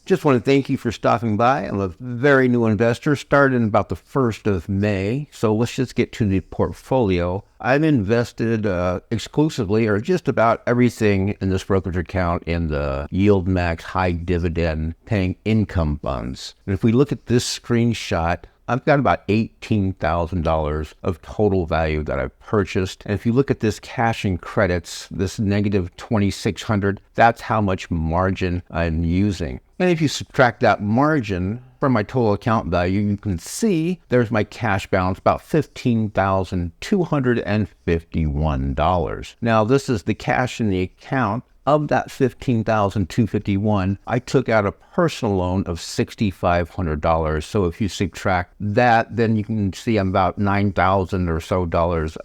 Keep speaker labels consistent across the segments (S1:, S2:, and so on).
S1: Just want to thank you for stopping by. I'm a very new investor, started in about the 1st of May. So let's just get to the portfolio. I've invested exclusively or just about everything in this brokerage account in the yield max high dividend paying income funds. And if we look at this screenshot, I've got about $18,000 of total value that I've purchased. And if you look at this cash and credits, this negative 2,600, that's how much margin I'm using. And if you subtract that margin from my total account value, you can see there's my cash balance, about $15,251. Now, this is the cash in the account. Of that $15,251, I took out a personal loan of $6,500. So if you subtract that, then you can see I'm about $9,000 or so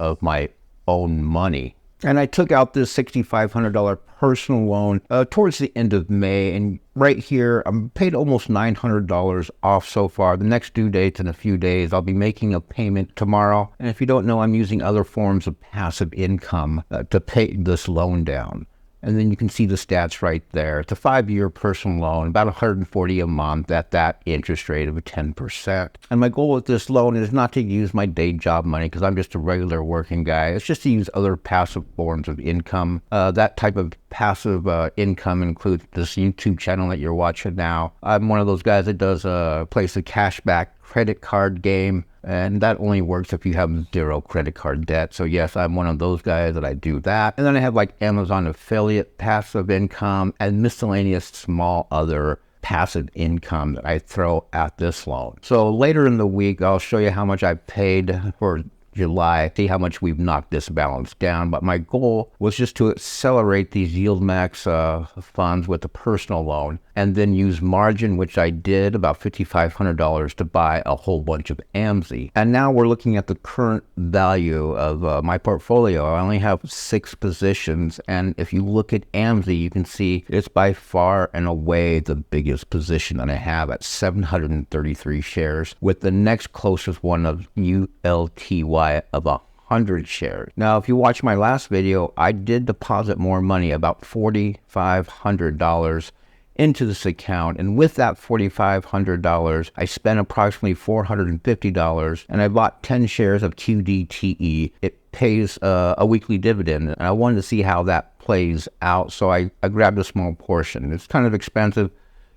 S1: of my own money. And I took out this $6,500 personal loan towards the end of May. And right here, I'm paid almost $900 off so far. The next due date's in a few days. I'll be making a payment tomorrow. And if you don't know, I'm using other forms of passive income to pay this loan down. And then you can see the stats right there. It's a 5-year personal loan, about $140 a month at that interest rate of 10%. And my goal with this loan is not to use my day job money because I'm just a regular working guy. It's just to use other passive forms of income. That type of passive income includes this YouTube channel that you're watching now. I'm one of those guys that plays a cashback credit card game. And that only works if you have 0 credit card debt. So yes, I'm one of those guys that I do that. And then I have like Amazon affiliate passive income and miscellaneous small other passive income that I throw at this loan. So later in the week, I'll show you how much I paid for July, see how much we've knocked this balance down. But my goal was just to accelerate these yield max funds with the personal loan and then use margin, which I did, about $5,500 to buy a whole bunch of AMSI. And now we're looking at the current value of my portfolio. I only have 6 positions. And if you look at AMSI, you can see it's by far and away the biggest position that I have at 733 shares, with the next closest one of ULTY of 100 shares. Now, if you watch my last video, I did deposit more money, about $4,500 into this account. And with that $4,500, I spent approximately $450 and I bought 10 shares of QDTE. It pays a weekly dividend. And I wanted to see how that plays out. So I grabbed a small portion. It's kind of expensive.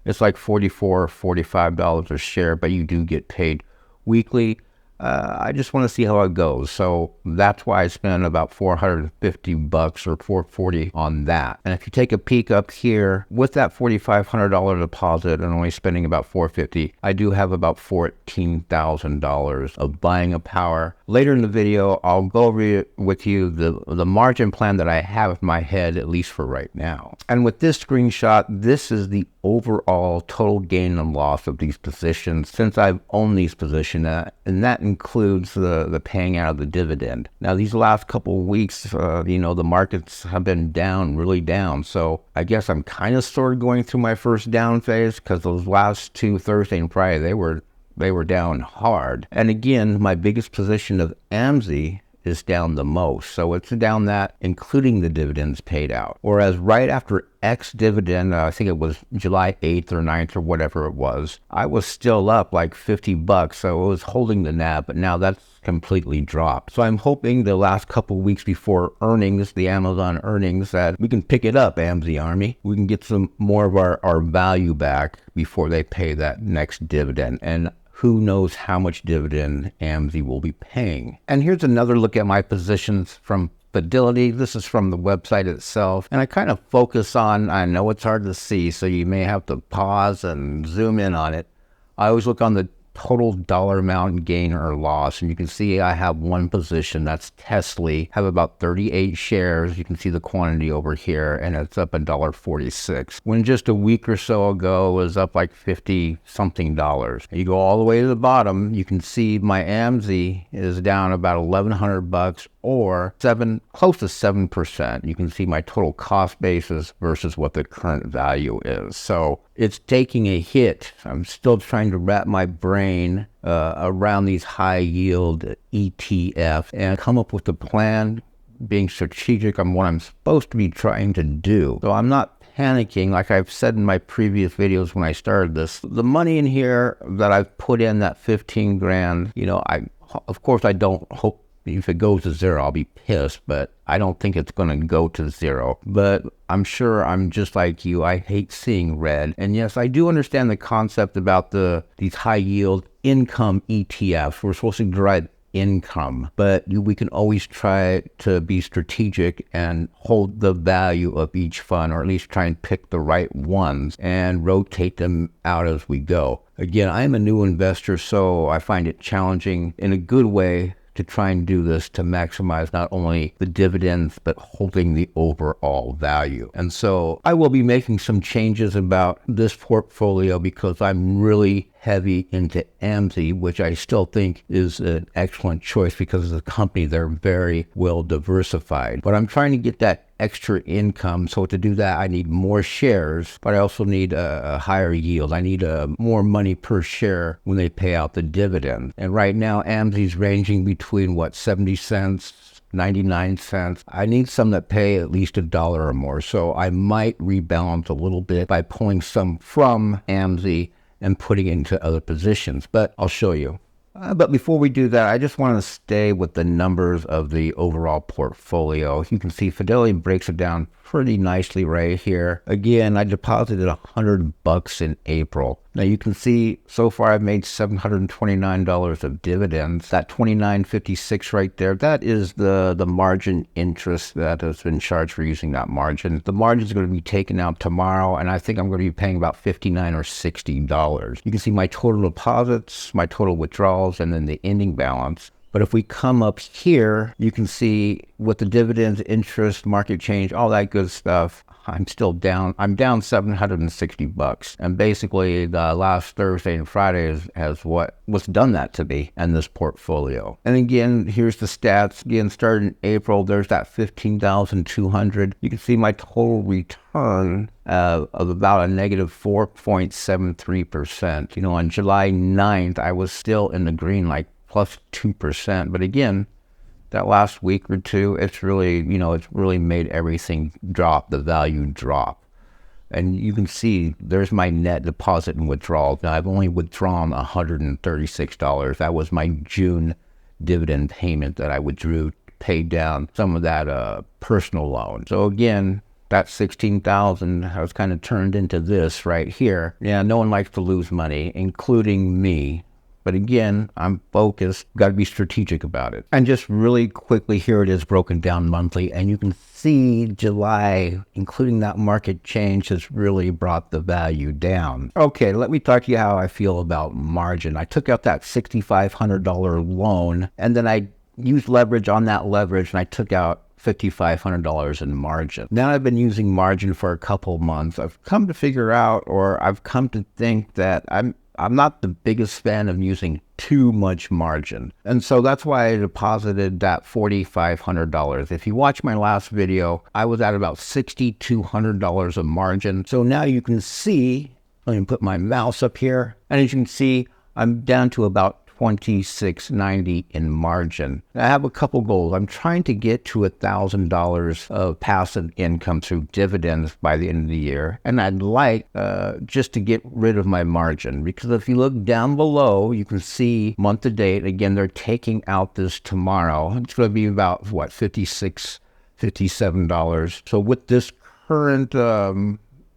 S1: It's like $44, $45 a share, but you do get paid weekly. I just want to see how it goes. So that's why I spent about $450 or $440 on that. And if you take a peek up here with that $4,500 deposit and only spending about $450, I do have about $14,000 of buying power. Later in the video, I'll go over with you the margin plan that I have in my head, at least for right now. And with this screenshot, this is the overall total gain and loss of these positions since I've owned these positions, and that includes the paying out of the dividend. Now, these last couple of weeks, the markets have been down, really down. So I guess I'm kind of sort of going through my first down phase because those last 2, Thursday and Friday, they were down hard. And again, my biggest position of AMSI is down the most. So it's down that, including the dividends paid out. Whereas right after ex-dividend, I think it was July 8th or 9th or whatever it was, I was still up like $50. So it was holding the NAV, but now that's completely dropped. So I'm hoping the last couple of weeks before earnings, the Amazon earnings, that we can pick it up, AMSI Army. We can get some more of our value back before they pay that next dividend. And who knows how much dividend AMSI will be paying. And here's another look at my positions from Fidelity. This is from the website itself. And I kind of focus on, I know it's hard to see, so you may have to pause and zoom in on it. I always look on the total dollar amount gain or loss. And you can see I have one position, that's Tesla, have about 38 shares. You can see the quantity over here, and it's up $1.46. When just a week or so ago, it was up like 50 something dollars. You go all the way to the bottom, you can see my AMSI is down about $1,100 or close to 7%. You can see my total cost basis versus what the current value is. So it's taking a hit. I'm still trying to wrap my brain around these high yield ETF and come up with a plan, being strategic on what I'm supposed to be trying to do. So I'm not panicking. Like I've said in my previous videos when I started this, the money in here that I've put in, that 15 grand, of course I don't hope if it goes to zero, I'll be pissed, but I don't think it's going to go to zero. But I'm sure I'm just like you. I hate seeing red. And yes, I do understand the concept about these high yield income ETFs. We're supposed to derive income, but we can always try to be strategic and hold the value of each fund, or at least try and pick the right ones and rotate them out as we go. Again, I'm a new investor, so I find it challenging in a good way to try and do this to maximize not only the dividends, but holding the overall value. And so I will be making some changes about this portfolio because I'm really heavy into AMSI, which I still think is an excellent choice because as a company, they're very well diversified. But I'm trying to get that extra income. So to do that, I need more shares, but I also need a higher yield. I need more money per share when they pay out the dividend. And right now, AMSI's ranging between 70 cents, 99 cents. I need some that pay at least $1 or more. So I might rebalance a little bit by pulling some from AMSI and putting it into other positions, but I'll show you. But before we do that, I just want to stay with the numbers of the overall portfolio. You can see Fidelity breaks it down pretty nicely right here. Again, I deposited $100 in April. Now you can see so far I've made $729 of dividends. That $29.56 right there, that is the margin interest that has been charged for using that margin. The margin is going to be taken out tomorrow, and I think I'm going to be paying about $59 or $60. You can see my total deposits, my total withdrawals, and then the ending balance. But if we come up here, you can see with the dividends, interest, market change, all that good stuff, I'm still down. I'm down $760. And basically the last Thursday and Friday has what's done that to me and this portfolio. And again, here's the stats. Again, starting in April, there's that 15,200. You can see my total return of about a negative 4.73%. On July 9th, I was still in the green, like plus 2%. But again, that last week or two, it's really made everything drop, the value drop. And you can see there's my net deposit and withdrawal. Now I've only withdrawn $136. That was my June dividend payment that I withdrew, paid down some of that personal loan. So again, that $16,000 has kind of turned into this right here. Yeah, no one likes to lose money, including me. But again, I'm focused, got to be strategic about it. And just really quickly, here it is broken down monthly. And you can see July, including that market change, has really brought the value down. Okay, let me talk to you how I feel about margin. I took out that $6,500 loan, and then I used leverage on that leverage, and I took out $5,500 in margin. Now I've been using margin for a couple of months. I've come to figure out, or I've come to think that I'm not the biggest fan of using too much margin. And so that's why I deposited that $4,500. If you watch my last video, I was at about $6,200 of margin. So now you can see, let me put my mouse up here, and as you can see, I'm down to about $2,690 in margin. I have a couple goals. I'm trying to get to $1,000 of passive income through dividends by the end of the year. And I'd like just to get rid of my margin, because if you look down below, you can see month to date. Again, they're taking out this tomorrow. It's going to be about $56, $57. So with this current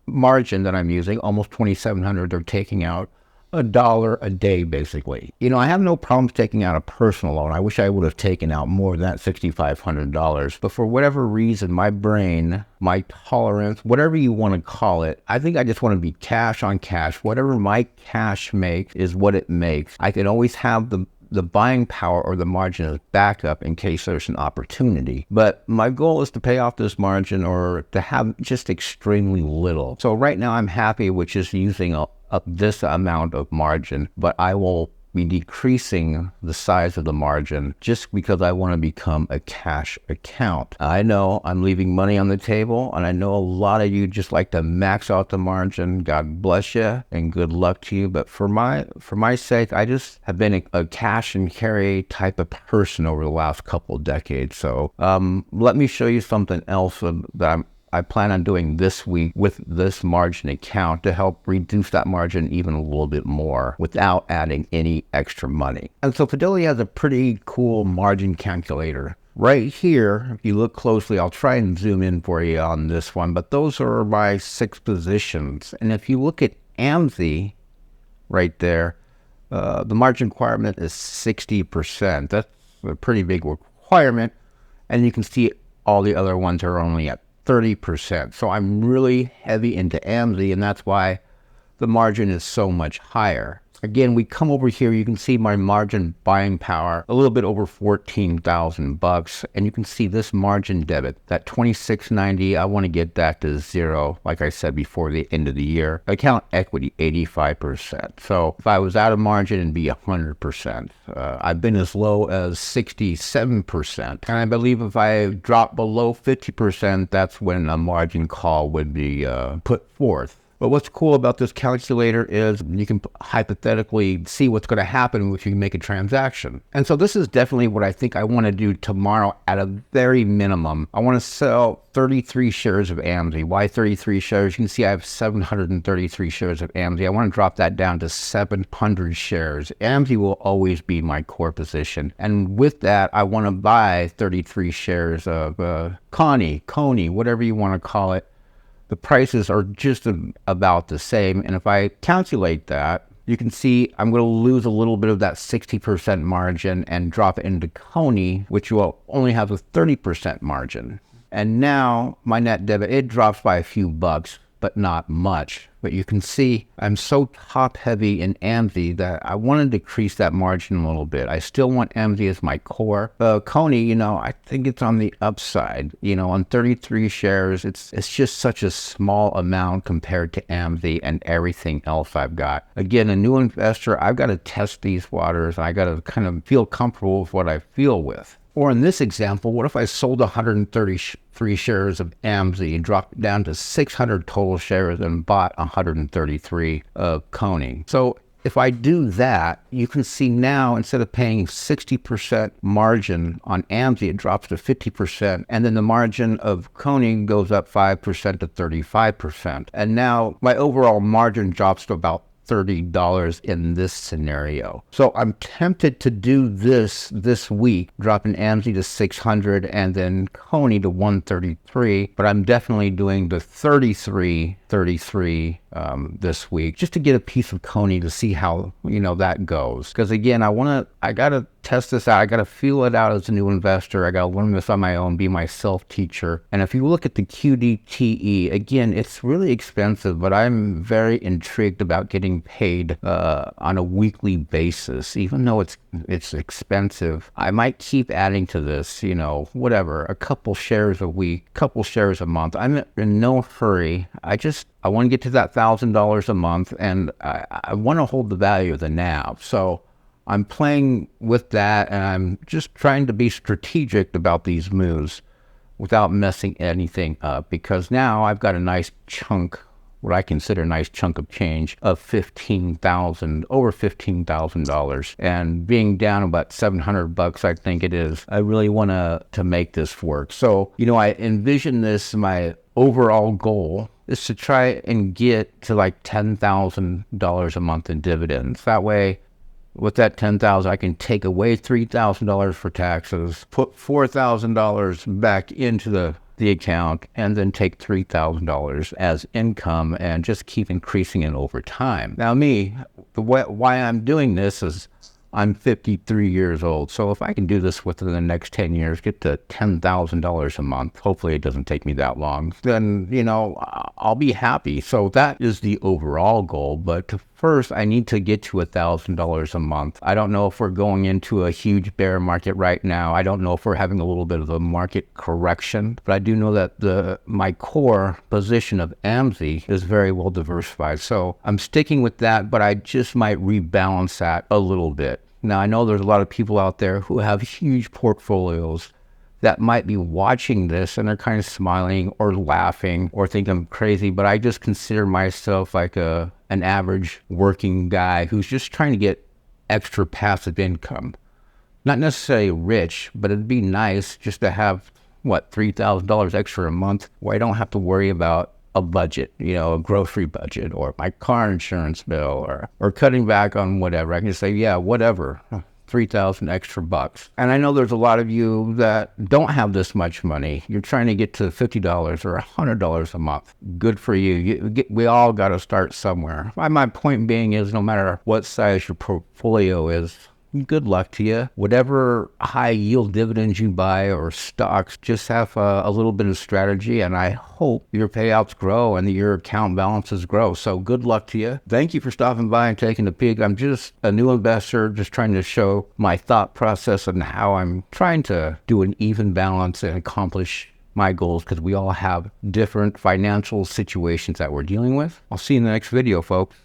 S1: margin that I'm using, almost $2,700, they're taking out $1 a day, basically. I have no problems taking out a personal loan. I wish I would have taken out more than that $6,500. But for whatever reason, my brain, my tolerance, whatever you want to call it, I think I just want to be cash on cash. Whatever my cash makes is what it makes. I can always have the buying power or the margin as backup in case there's an opportunity. But my goal is to pay off this margin or to have just extremely little. So right now I'm happy with just using up this amount of margin, but I will be decreasing the size of the margin just because I want to become a cash account. I know I'm leaving money on the table, and I know a lot of you just like to max out the margin. God bless you and good luck to you. But for my sake, I just have been a cash and carry type of person over the last couple of decades. So let me show you something else that I plan on doing this week with this margin account to help reduce that margin even a little bit more without adding any extra money. And so Fidelity has a pretty cool margin calculator. Right here, if you look closely, I'll try and zoom in for you on this one, but those are my 6 positions. And if you look at AMSI right there, the margin requirement is 60%. That's a pretty big requirement. And you can see all the other ones are only at 30%. So I'm really heavy into AMSI, and that's why the margin is so much higher. Again, we come over here, you can see my margin buying power, a little bit over $14,000, and you can see this margin debit, that $26.90, I want to get that to 0, like I said, before the end of the year. Account equity, 85%. So if I was out of margin, it'd be 100%. I've been as low as 67%, and I believe if I drop below 50%, that's when a margin call would be put forth. But what's cool about this calculator is you can hypothetically see what's going to happen if you make a transaction. And so this is definitely what I think I want to do tomorrow at a very minimum. I want to sell 33 shares of AMSI. Why 33 shares? You can see I have 733 shares of AMSI. I want to drop that down to 700 shares. AMSI will always be my core position. And with that, I want to buy 33 shares of Coney, whatever you want to call it. The prices are just about the same. And if I calculate that, you can see I'm going to lose a little bit of that 60% margin and drop it into Coney, which will only have a 30% margin. And now my net debit, it drops by a few bucks, but not much. But you can see I'm so top heavy in AMSI that I want to decrease that margin a little bit. I still want AMSI as my core. Coney, I think it's on the upside. On 33 shares, it's just such a small amount compared to AMSI and everything else I've got. Again, a new investor, I've got to test these waters. I got to kind of feel comfortable with what I feel with. Or in this example, what if I sold 133 shares of AMSI and dropped it down to 600 total shares and bought 133 of Coney? So if I do that, you can see now instead of paying 60% margin on AMSI, it drops to 50%. And then the margin of Coney goes up 5% to 35%. And now my overall margin drops to about $30 in this scenario. So I'm tempted to do this week, dropping AMSI to 600 and then Coney to 133, but I'm definitely doing the 33 this week just to get a piece of Coney to see how that goes. Because again, I gotta test this out. I gotta feel it out as a new investor. I gotta learn this on my own, be my self-teacher. And if you look at the QDTE, again, it's really expensive, but I'm very intrigued about getting paid on a weekly basis. Even though it's expensive, I might keep adding to this, whatever, a couple shares a week, couple shares a month. I'm in no hurry. I want to get to that $1,000 a month, and I want to hold the value of the NAV. So I'm playing with that, and I'm just trying to be strategic about these moves without messing anything up, because now I've got a nice chunk, what I consider a nice chunk of change of over $15,000, and being down about $700, I think it is. I really want to make this work. So, I envision this, my overall goal is to try and get to like $10,000 a month in dividends. That way, with that $10,000, I can take away $3,000 for taxes, put $4,000 back into the account, and then take $3,000 as income and just keep increasing it over time. Now why I'm doing this is I'm 53 years old. So if I can do this within the next 10 years, get to $10,000 a month, hopefully it doesn't take me that long, then, I'll be happy. So that is the overall goal. But first, I need to get to $1,000 a month. I don't know if we're going into a huge bear market right now. I don't know if we're having a little bit of a market correction, but I do know that my core position of AMSI is very well diversified. So I'm sticking with that, but I just might rebalance that a little bit. Now, I know there's a lot of people out there who have huge portfolios that might be watching this and they're kind of smiling or laughing or think I'm crazy, but I just consider myself like an average working guy who's just trying to get extra passive income. Not necessarily rich, but it'd be nice just to have $3,000 extra a month where I don't have to worry about a budget, a grocery budget or my car insurance bill or cutting back on whatever. I can say, yeah, whatever. 3,000 extra bucks. And I know there's a lot of you that don't have this much money. You're trying to get to $50 or $100 a month. Good for you. We all got to start somewhere. My point being is no matter what size your portfolio is, good luck to you. Whatever high yield dividends you buy or stocks, just have a little bit of strategy, and I hope your payouts grow and your account balances grow. So good luck to you. Thank you for stopping by and taking a peek. I'm just a new investor, just trying to show my thought process and how I'm trying to do an even balance and accomplish my goals, because we all have different financial situations that we're dealing with. I'll see you in the next video, folks.